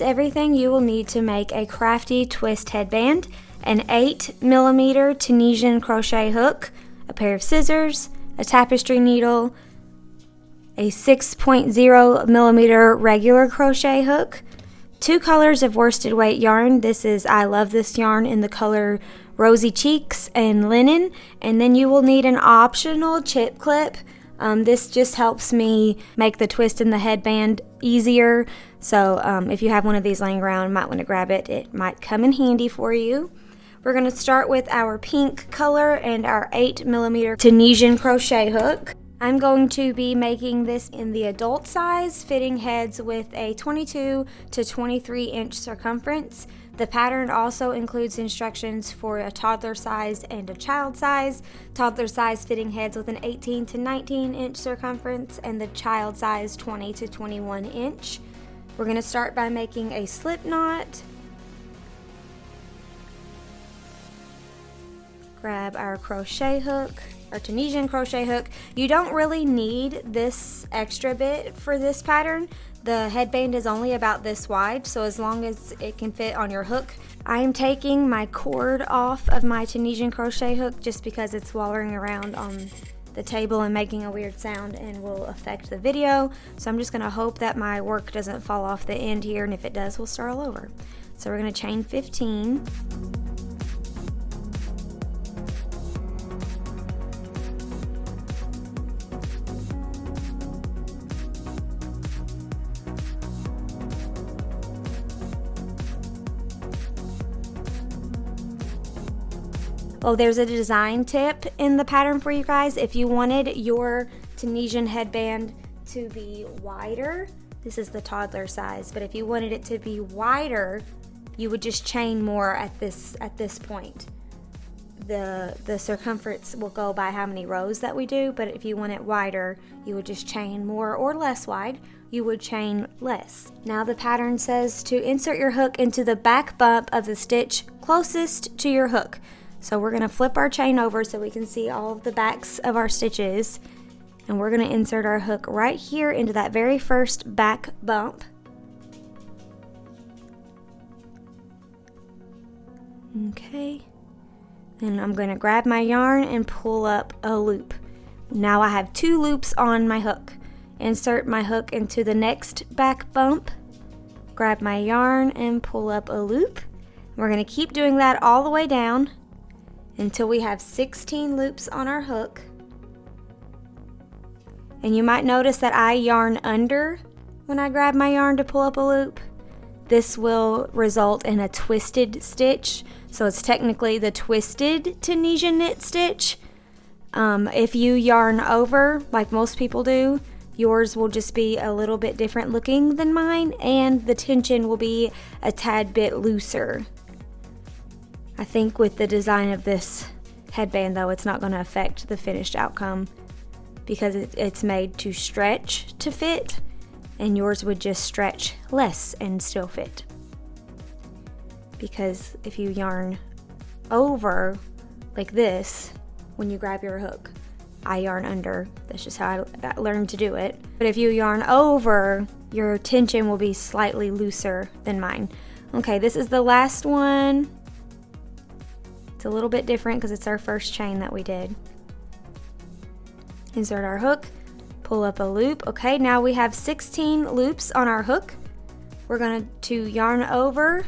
everything you will need to make a crafty twist headband: an 8mm Tunisian crochet hook, a pair of scissors, a tapestry needle, a 6.0mm regular crochet hook, 2 colors of worsted weight yarn. I love this yarn in the color Rosy Cheeks and Linen. And then you will need an optional chip clip. This just helps me make the twist in the headband easier. So if you have one of these laying around, you might want to grab it. It might come in handy for you. We're going to start with our pink color and our 8mm Tunisian crochet hook. I'm going to be making this in the adult size, fitting heads with a 22 to 23 inch circumference. The pattern also includes instructions for a toddler size and a child size. Toddler size fitting heads with an 18 to 19 inch circumference, and the child size 20 to 21 inch. We're going to start by making a slip knot. Grab our crochet hook, our Tunisian crochet hook. You don't really need this extra bit for this pattern. The headband is only about this wide, so as long as it can fit on your hook. I am taking my cord off of my Tunisian crochet hook just because it's wallowing around on the table and making a weird sound and will affect the video. So I'm just going to hope that my work doesn't fall off the end here, and if it does, we'll start all over. So we're going to chain 15. Oh, there's a design tip in the pattern for you guys. If you wanted your Tunisian headband to be wider, this is the toddler size, but if you wanted it to be wider, you would just chain more at this point. The circumference will go by how many rows that we do, but if you want it wider, you would just chain more, or less wide, you would chain less. Now the pattern says to insert your hook into the back bump of the stitch closest to your hook. So we're going to flip our chain over so we can see all of the backs of our stitches, and we're going to insert our hook right here into that very first back bump. Okay, then I'm going to grab my yarn and pull up a loop. Now I have 2 loops on my hook. Insert my hook into the next back bump, grab my yarn and pull up a loop. We're going to keep doing that all the way down until we have 16 loops on our hook. And you might notice that I yarn under when I grab my yarn to pull up a loop. This will result in a twisted stitch, so it's technically the twisted Tunisian knit stitch. If you yarn over, like most people do, yours will just be a little bit different looking than mine, and the tension will be a tad bit looser. I think with the design of this headband though, it's not going to affect the finished outcome because it's made to stretch to fit, and yours would just stretch less and still fit. Because if you yarn over like this when you grab your hook, I yarn under. That's just how I learned to do it. But if you yarn over, your tension will be slightly looser than mine. Okay, this is the last one. It's a little bit different because it's our first chain that we did. Insert our hook, pull up a loop. Okay, now we have 16 loops on our hook. We're going to yarn over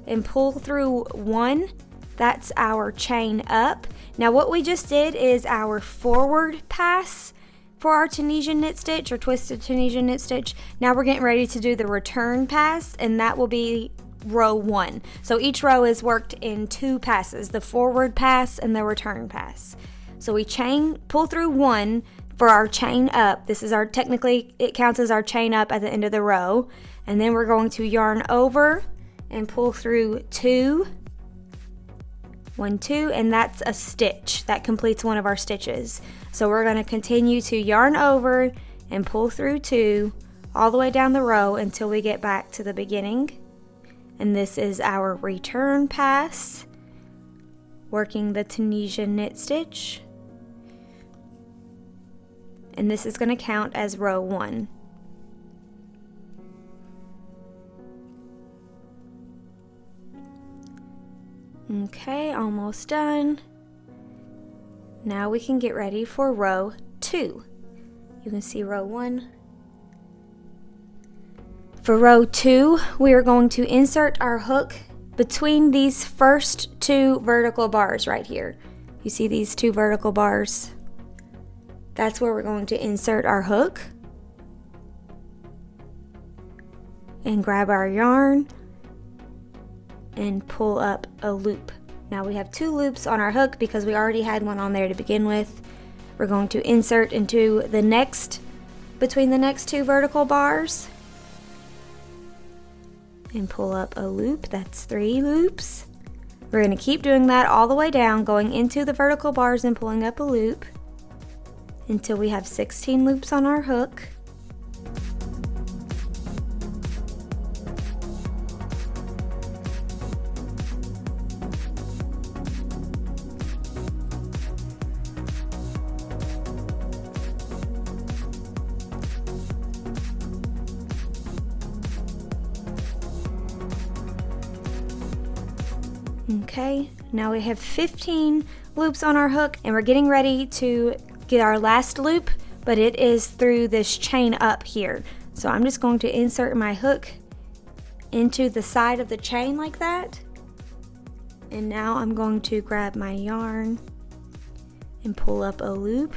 and pull through 1. That's our chain up. Now what we just did is our forward pass for our Tunisian knit stitch, or twisted Tunisian knit stitch. Now we're getting ready to do the return pass, and that will be row 1. So each row is worked in 2 passes, the forward pass and the return pass. So we pull through 1 for our chain up. This is technically it counts as our chain up at the end of the row. And then we're going to yarn over and pull through 2, 1, 2, and that's a stitch. That completes one of our stitches. So we're going to continue to yarn over and pull through 2 all the way down the row until we get back to the beginning. And this is our return pass, working the Tunisian knit stitch. And this is going to count as row 1. Okay, almost done. Now we can get ready for row 2. You can see row 1. For row 2, we are going to insert our hook between these first 2 vertical bars right here. You see these 2 vertical bars? That's where we're going to insert our hook. And grab our yarn and pull up a loop. Now we have 2 loops on our hook because we already had one on there to begin with. We're going to insert into the next, between the next 2 vertical bars, and pull up a loop. That's 3 loops. We're going to keep doing that all the way down, going into the vertical bars and pulling up a loop until we have 16 loops on our hook. Okay, now we have 15 loops on our hook, and we're getting ready to get our last loop, but it is through this chain up here. So I'm just going to insert my hook into the side of the chain like that. And now I'm going to grab my yarn and pull up a loop.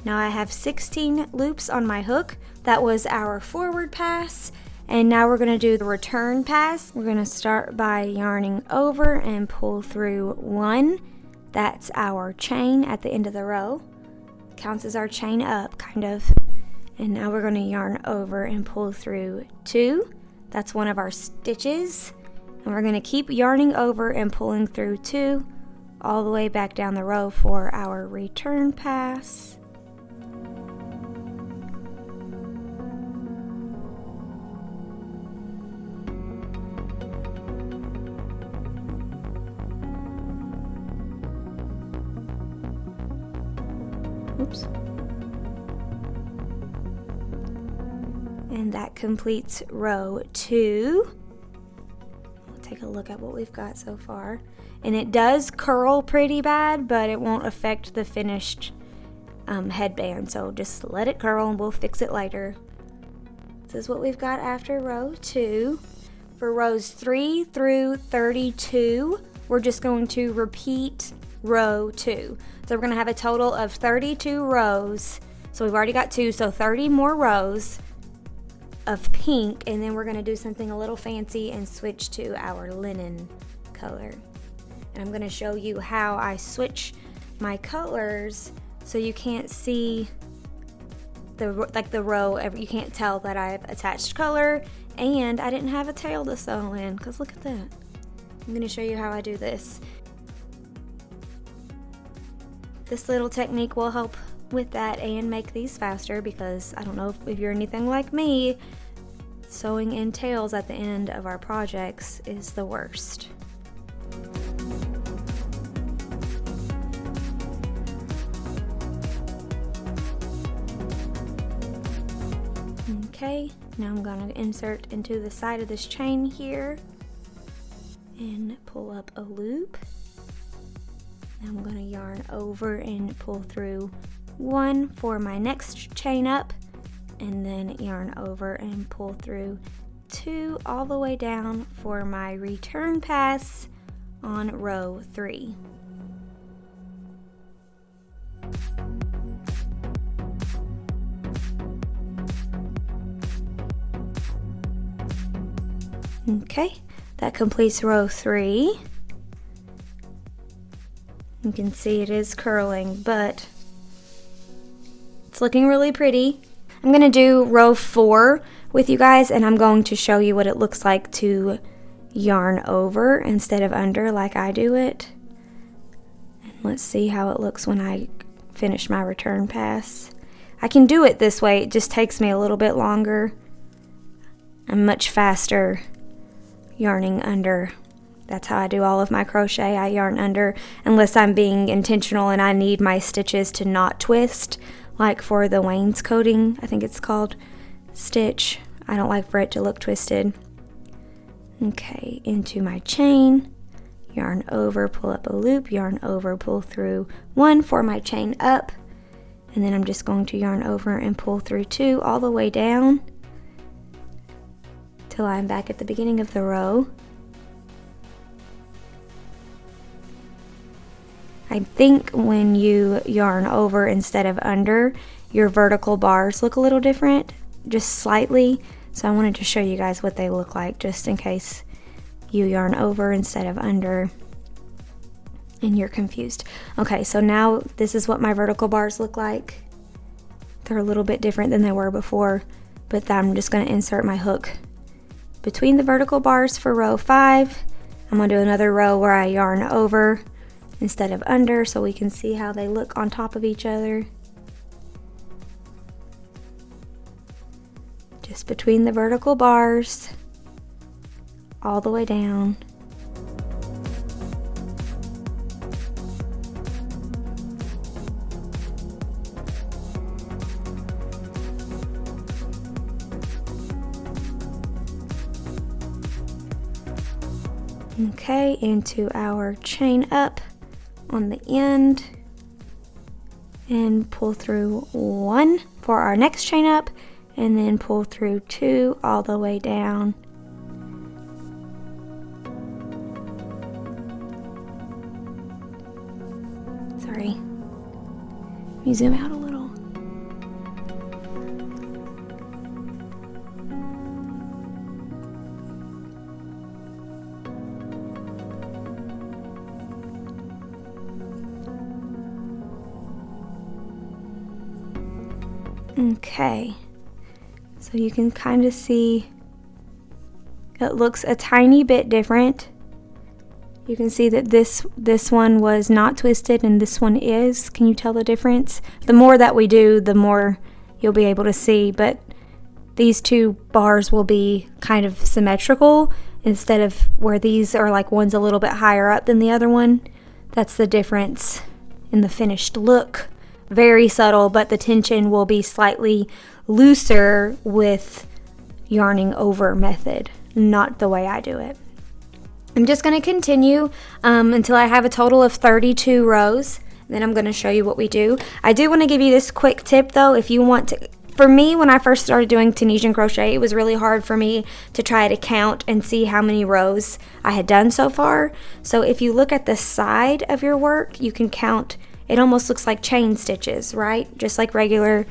Now I have 16 loops on my hook. That was our forward pass. And now we're going to do the return pass. We're going to start by yarning over and pull through 1. That's our chain at the end of the row. Counts as our chain up, kind of. And now we're going to yarn over and pull through 2. That's one of our stitches. And we're going to keep yarning over and pulling through 2 all the way back down the row for our return pass. Oops. And that completes row 2. We'll take a look at what we've got so far. And it does curl pretty bad, but it won't affect the finished headband. So just let it curl and we'll fix it later. This is what we've got after row 2. For rows 3 through 32, we're just going to repeat row 2. So we're going to have a total of 32 rows. So we've already got 2, so 30 more rows of pink, and then we're going to do something a little fancy and switch to our linen color. And I'm going to show you how I switch my colors so you can't see the row, you can't tell that I've attached color, and I didn't have a tail to sew in, because look at that. I'm going to show you how I do this. This little technique will help with that and make these faster, because I don't know if you're anything like me, sewing in tails at the end of our projects is the worst. Okay, now I'm going to insert into the side of this chain here and pull up a loop. I'm going to yarn over and pull through 1 for my next chain up, and then yarn over and pull through 2 all the way down for my return pass on row 3. Okay, that completes row 3. You can see it is curling, but it's looking really pretty. I'm going to do row 4 with you guys, and I'm going to show you what it looks like to yarn over instead of under like I do it. And let's see how it looks when I finish my return pass. I can do it this way, it just takes me a little bit longer. I'm much faster yarning under. That's how I do all of my crochet. I yarn under unless I'm being intentional and I need my stitches to not twist, like for the wainscoting, I think it's called, stitch. I don't like for it to look twisted. Okay, into my chain, yarn over, pull up a loop, yarn over, pull through 1 for my chain up, and then I'm just going to yarn over and pull through 2 all the way down till I'm back at the beginning of the row. I think when you yarn over instead of under, your vertical bars look a little different, just slightly. So I wanted to show you guys what they look like just in case you yarn over instead of under and you're confused. Okay, so now this is what my vertical bars look like. They're a little bit different than they were before, but I'm just going to insert my hook between the vertical bars for row 5. I'm going to do another row where I yarn over instead of under so we can see how they look on top of each other. Just between the vertical bars all the way down. Okay, into our chain up on the end and pull through 1 for our next chain up, and then pull through 2 all the way down. Sorry, let me zoom out a little. Okay, so you can kind of see it looks a tiny bit different. You can see that this one was not twisted and this one is. Can you tell the difference? The more that we do, the more you'll be able to see, but these two bars will be kind of symmetrical instead of where these are like one's a little bit higher up than the other one. That's the difference in the finished look. Very subtle, but the tension will be slightly looser with yarning over method, not the way I do it. I'm just going to continue until I have a total of 32 rows. Then I'm going to show you what we do. I do want to give you this quick tip though. If you want to, for me, when I first started doing Tunisian crochet, it was really hard for me to try to count and see how many rows I had done so far. So if you look at the side of your work, you can count. It almost looks like chain stitches, right? Just like regular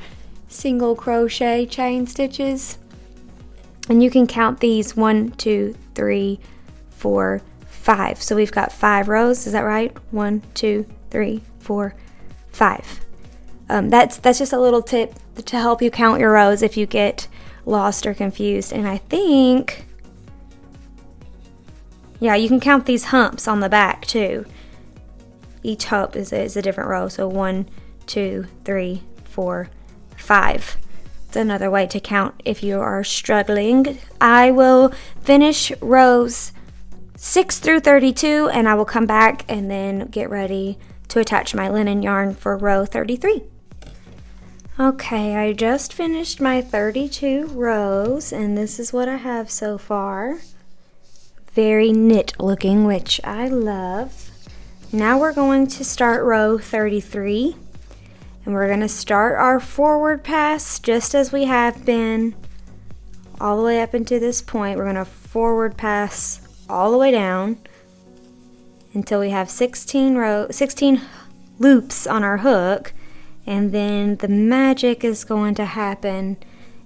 single crochet chain stitches. And you can count these 1, 2, 3, 4, 5. So we've got 5 rows, is that right? 1, 2, 3, 4, 5. That's just a little tip to help you count your rows if you get lost or confused. And I think, yeah, you can count these humps on the back too. Each hump is a different row. So 1, 2, 3, 4, 5. It's another way to count if you are struggling. I will finish rows 6 through 32 and I will come back and then get ready to attach my linen yarn for row 33. Okay, I just finished my 32 rows and this is what I have so far. Very knit looking, which I love. Now we're going to start row 33 and we're going to start our forward pass just as we have been all the way up into this point. We're going to forward pass all the way down until we have 16 loops on our hook, and then the magic is going to happen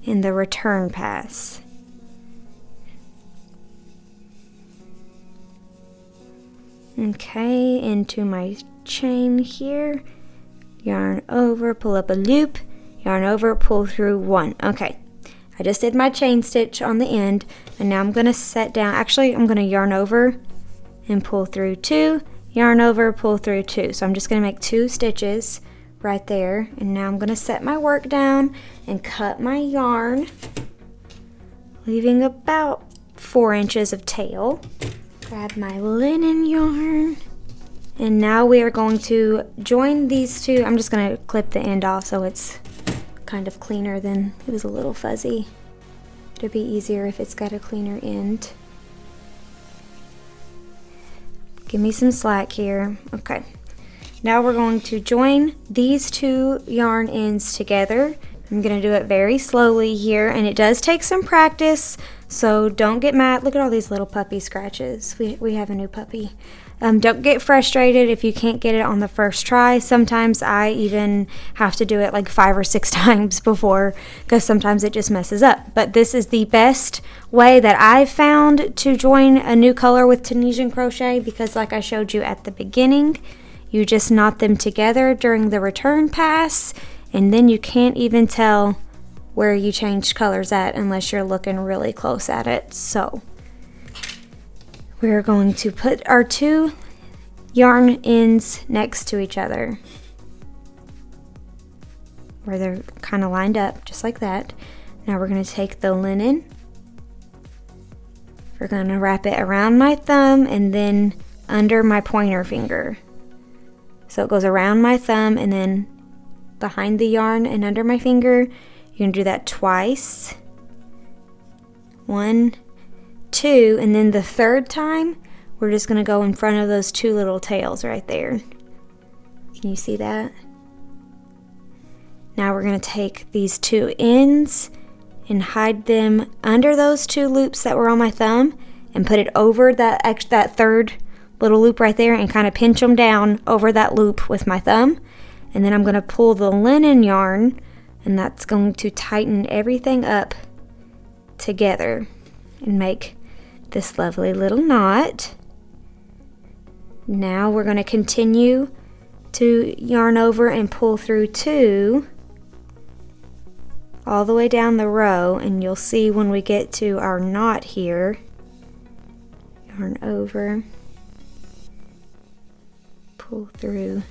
in the return pass. Okay, into my chain here, yarn over, pull up a loop, yarn over, pull through 1. Okay, I just did my chain stitch on the end, and now I'm going to set down, actually I'm going to yarn over and pull through 2, yarn over, pull through 2. So I'm just going to make 2 stitches right there, and now I'm going to set my work down and cut my yarn, leaving about 4 inches of tail. Grab my linen yarn, and now we are going to join these two. I'm just going to clip the end off so it's kind of cleaner than it was a little fuzzy. It'll be easier if it's got a cleaner end. Give me some slack here. Okay. Now we're going to join these two yarn ends together. I'm going to do it very slowly here, and it does take some practice, so don't get mad. Look at all these little puppy scratches. We have a new puppy. Don't get frustrated if you can't get it on the first try. Sometimes I even have to do it like 5 or 6 times before, because sometimes it just messes up. But this is the best way that I've found to join a new color with Tunisian crochet, because like I showed you at the beginning, you just knot them together during the return pass, and then you can't even tell where you changed colors at unless you're looking really close at it. So we're going to put our two yarn ends next to each other where they're kind of lined up, just like that. Now we're going to take the linen. We're going to wrap it around my thumb and then under my pointer finger. So it goes around my thumb and then behind the yarn and under my finger. You're going to do that twice. 1, 2, and then the third time, we're just going to go in front of those two little tails right there. Can you see that? Now we're going to take these two ends and hide them under those two loops that were on my thumb and put it over that third little loop right there and kind of pinch them down over that loop with my thumb. And then I'm going to pull the linen yarn, and that's going to tighten everything up together and make this lovely little knot. Now we're going to continue to yarn over and pull through 2 all the way down the row, and you'll see when we get to our knot here, yarn over, pull through.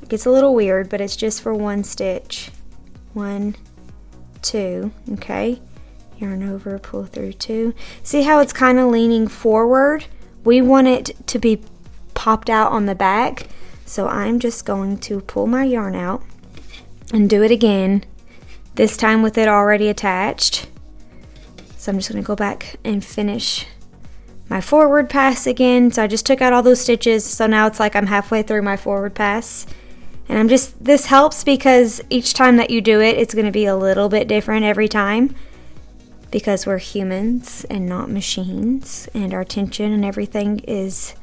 It gets a little weird, but it's just for 1 stitch. 1, 2, okay? Yarn over, pull through 2. See how it's kind of leaning forward? We want it to be popped out on the back, so I'm just going to pull my yarn out and do it again, this time with it already attached. So I'm just going to go back and finish my forward pass again. So I just took out all those stitches, so now it's like I'm halfway through my forward pass. And this helps because each time that you do it, it's going to be a little bit different every time, because we're humans and not machines, and our tension and everything is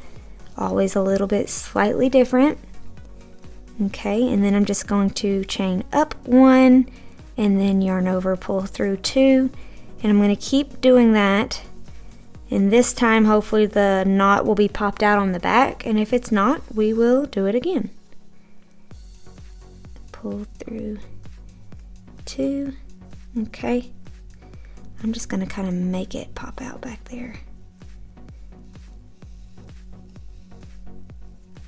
always a little bit slightly different. Okay, and then I'm just going to chain up 1 and then yarn over, pull through 2, and I'm going to keep doing that. And this time hopefully the knot will be popped out on the back, and if it's not, we will do it again. Pull through 2. Okay, I'm just going to kind of make it pop out back there.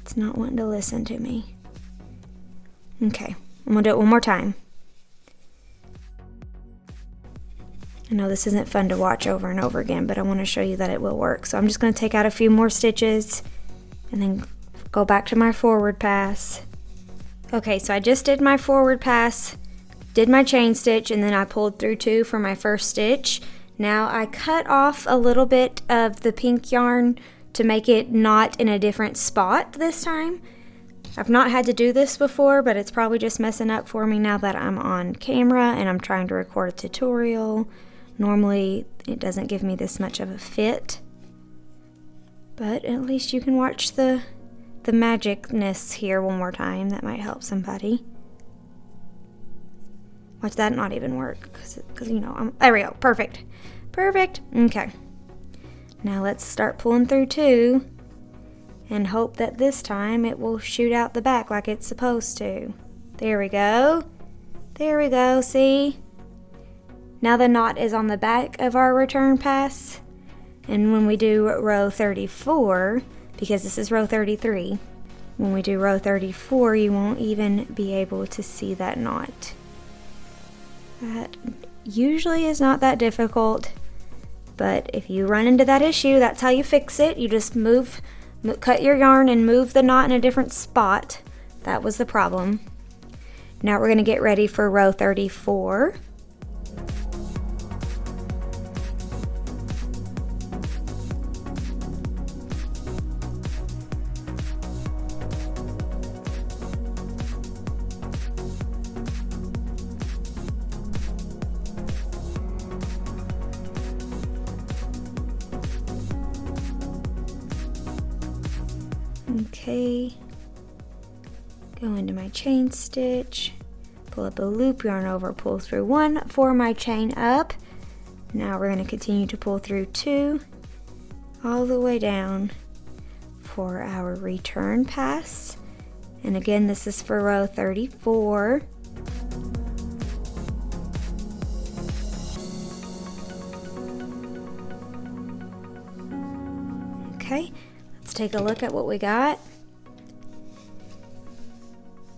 It's not wanting to listen to me. Okay, I'm going to do it one more time. I know this isn't fun to watch over and over again, but I want to show you that it will work. So I'm just going to take out a few more stitches and then go back to my forward pass. Okay, so I just did my forward pass, did my chain stitch, and then I pulled through 2 for my first stitch. Now I cut off a little bit of the pink yarn to make it knot in a different spot this time. I've not had to do this before, but it's probably just messing up for me now that I'm on camera and I'm trying to record a tutorial. Normally it doesn't give me this much of a fit, but at least you can watch the magicness here one more time. That might help somebody. Watch that not even work, because you know, there we go, perfect. Okay, now let's start pulling through 2 and hope that this time it will shoot out the back like it's supposed to. There we go, see? Now the knot is on the back of our return pass, and when we do row 34, because this is row 33, when we do row 34, you won't even be able to see that knot. That usually is not that difficult, but if you run into that issue, that's how you fix it. You just cut your yarn and move the knot in a different spot. That was the problem. Now we're going to get ready for row 34. Okay, go into my chain stitch, pull up a loop, yarn over, pull through 1 for my chain up. Now we're going to continue to pull through 2 all the way down for our return pass. And again, this is for row 34. Okay, let's take a look at what we got.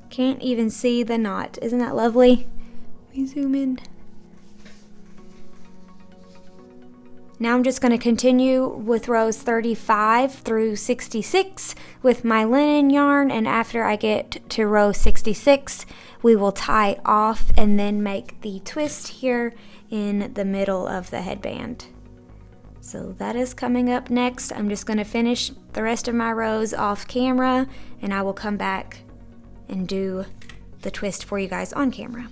Can't even see the knot. Isn't that lovely? Let me zoom in. Now I'm just going to continue with rows 35 through 66 with my linen yarn, and after I get to row 66, we will tie off and then make the twist here in the middle of the headband. So that is coming up next. I'm just going to finish the rest of my rows off camera, and I will come back and do the twist for you guys on camera.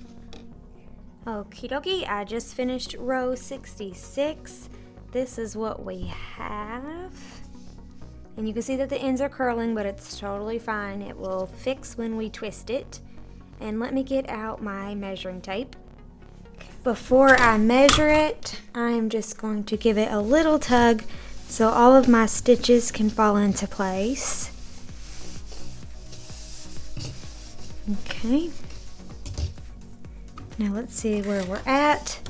Okie dokie, I just finished row 66. This is what we have. And you can see that the ends are curling, but it's totally fine. It will fix when we twist it. And let me get out my measuring tape. Before I measure it, I'm just going to give it a little tug so all of my stitches can fall into place. Okay. Now let's see where we're at.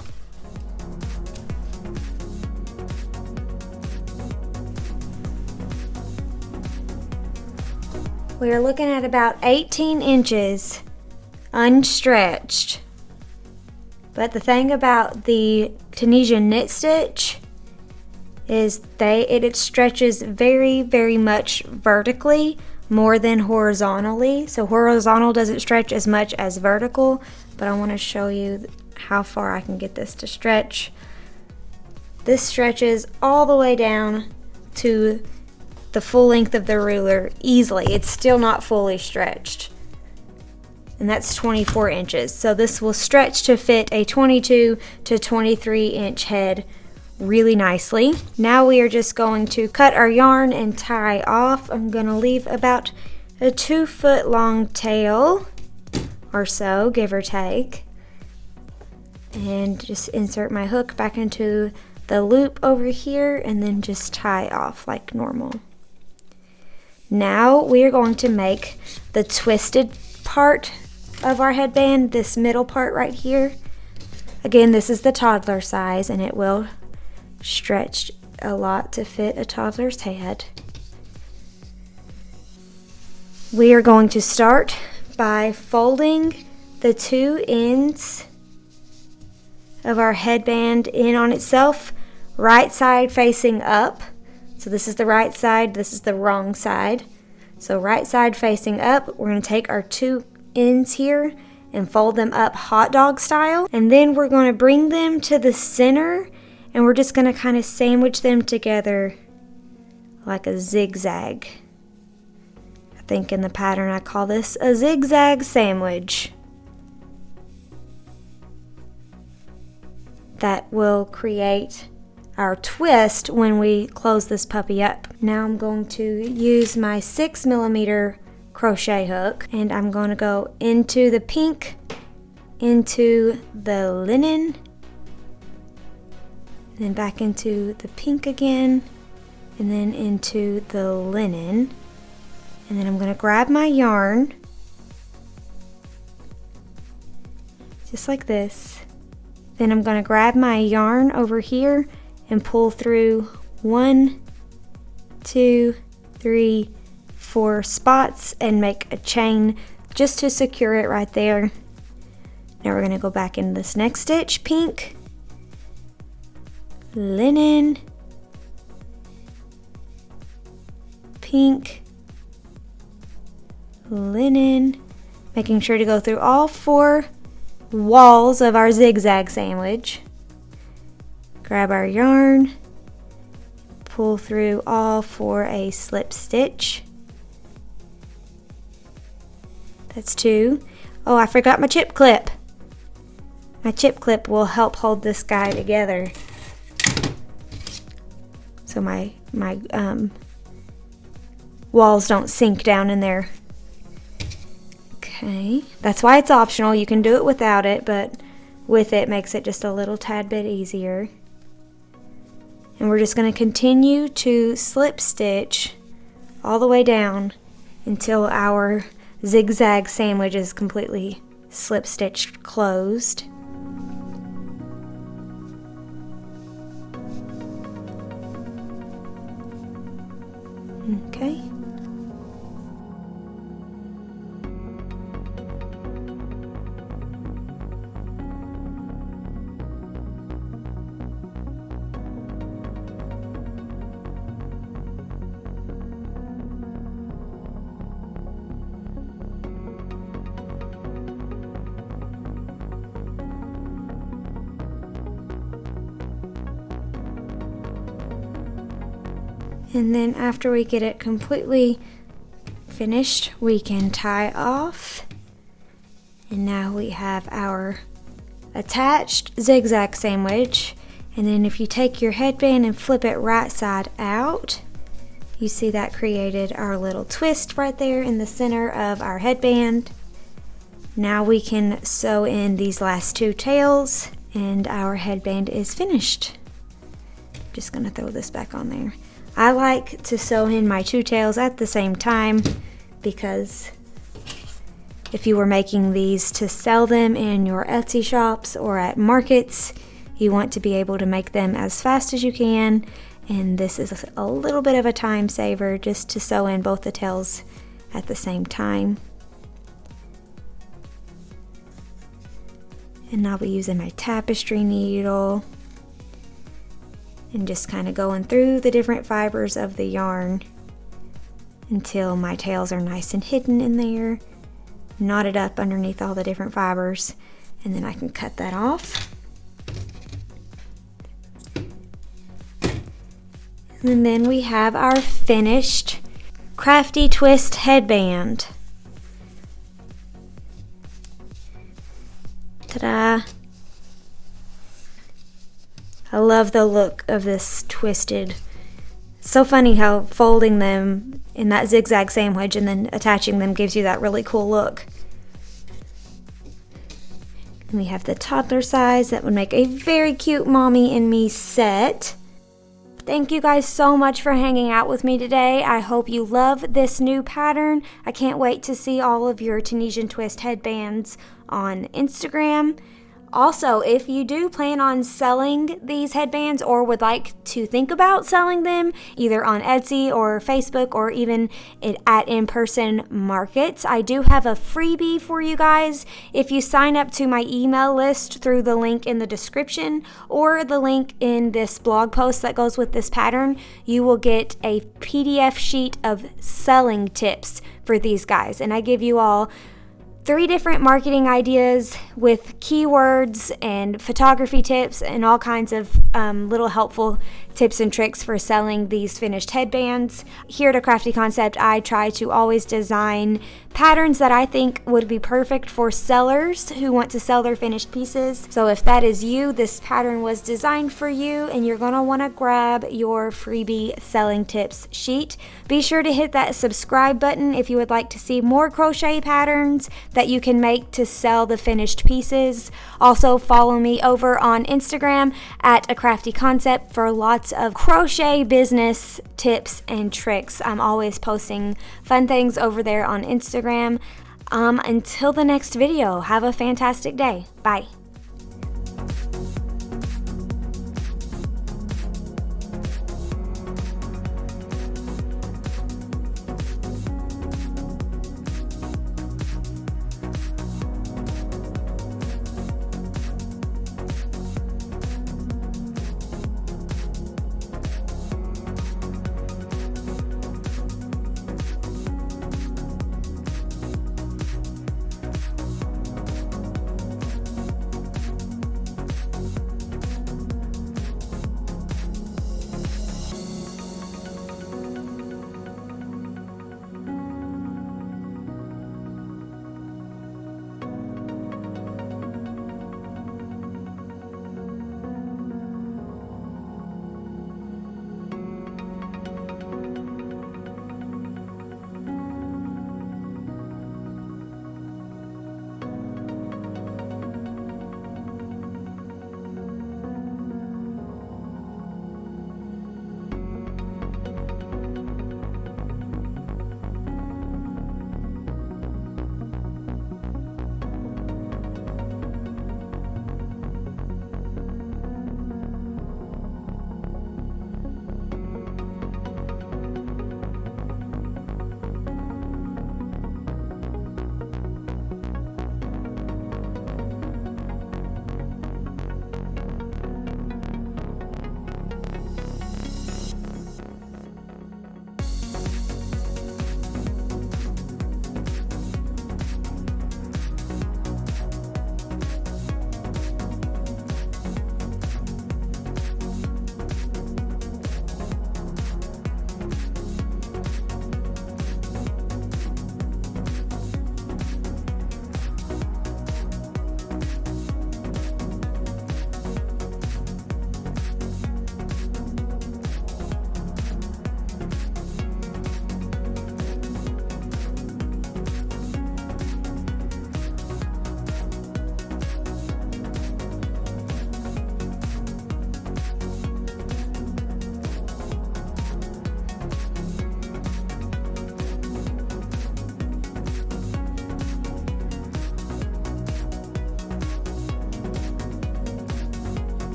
We are looking at about 18 inches unstretched. But the thing about the Tunisian knit stitch is it stretches very, very much vertically more than horizontally. So horizontal doesn't stretch as much as vertical, but I want to show you how far I can get this to stretch. This stretches all the way down to the full length of the ruler easily. It's still not fully stretched. And that's 24 inches. So this will stretch to fit a 22 to 23 inch head really nicely. Now we are just going to cut our yarn and tie off. I'm going to leave about a 2 foot long tail or so, give or take. And just insert my hook back into the loop over here and then just tie off like normal. Now we are going to make the twisted part of our headband, this middle part right here. Again, this is the toddler size and it will stretch a lot to fit a toddler's head. We are going to start by folding the 2 ends of our headband in on itself, right side facing up. So this is the right side, this is the wrong side. So right side facing up, we're going to take our 2 ends here and fold them up hot dog style. And then we're going to bring them to the center and we're just going to kind of sandwich them together like a zigzag. I think in the pattern I call this a zigzag sandwich. That will create our twist when we close this puppy up. Now I'm going to use my 6mm crochet hook and I'm going to go into the pink, into the linen, and then back into the pink again, and then into the linen. And then I'm going to grab my yarn just like this. Then I'm going to grab my yarn over here and pull through 1, 2, 3, 4 spots and make a chain just to secure it right there. Now we're going to go back into this next stitch, pink, linen, pink, linen, making sure to go through all 4 walls of our zigzag sandwich. Grab our yarn, pull through all for a slip stitch. That's 2. Oh, I forgot my chip clip. My chip clip will help hold this guy together. So my walls don't sink down in there. Okay, that's why it's optional. You can do it without it, but with it makes it just a little tad bit easier. And we're just going to continue to slip stitch all the way down until our zigzag sandwich is completely slip stitched closed. Okay. And then after we get it completely finished, we can tie off. And now we have our attached zigzag sandwich. And then if you take your headband and flip it right side out, you see that created our little twist right there in the center of our headband. Now we can sew in these last two tails and our headband is finished. Just gonna throw this back on there. I like to sew in my two tails at the same time because if you were making these to sell them in your Etsy shops or at markets, you want to be able to make them as fast as you can, and this is a little bit of a time saver just to sew in both the tails at the same time. And I'll be using my tapestry needle and just kind of going through the different fibers of the yarn until my tails are nice and hidden in there, knotted up underneath all the different fibers, and then I can cut that off. And then we have our finished crafty twist headband. Ta-da! I love the look of this twisted. It's so funny how folding them in that zigzag sandwich and then attaching them gives you that really cool look. And we have the toddler size that would make a very cute mommy and me set. Thank you guys so much for hanging out with me today. I hope you love this new pattern. I can't wait to see all of your Tunisian twist headbands on Instagram. Also, if you do plan on selling these headbands or would like to think about selling them either on Etsy or Facebook or even at in-person markets, I do have a freebie for you guys. If you sign up to my email list through the link in the description or the link in this blog post that goes with this pattern, you will get a PDF sheet of selling tips for these guys. And I give you all 3 different marketing ideas with keywords and photography tips and all kinds of little helpful tips and tricks for selling these finished headbands. Here at A Crafty Concept, I try to always design patterns that I think would be perfect for sellers who want to sell their finished pieces. So if that is you, this pattern was designed for you and you're going to want to grab your freebie selling tips sheet. Be sure to hit that subscribe button if you would like to see more crochet patterns that you can make to sell the finished pieces. Also follow me over on Instagram at A Crafty Concept for lots of crochet business tips and tricks. I'm always posting fun things over there on Instagram. Until the next video, have a fantastic day. Bye.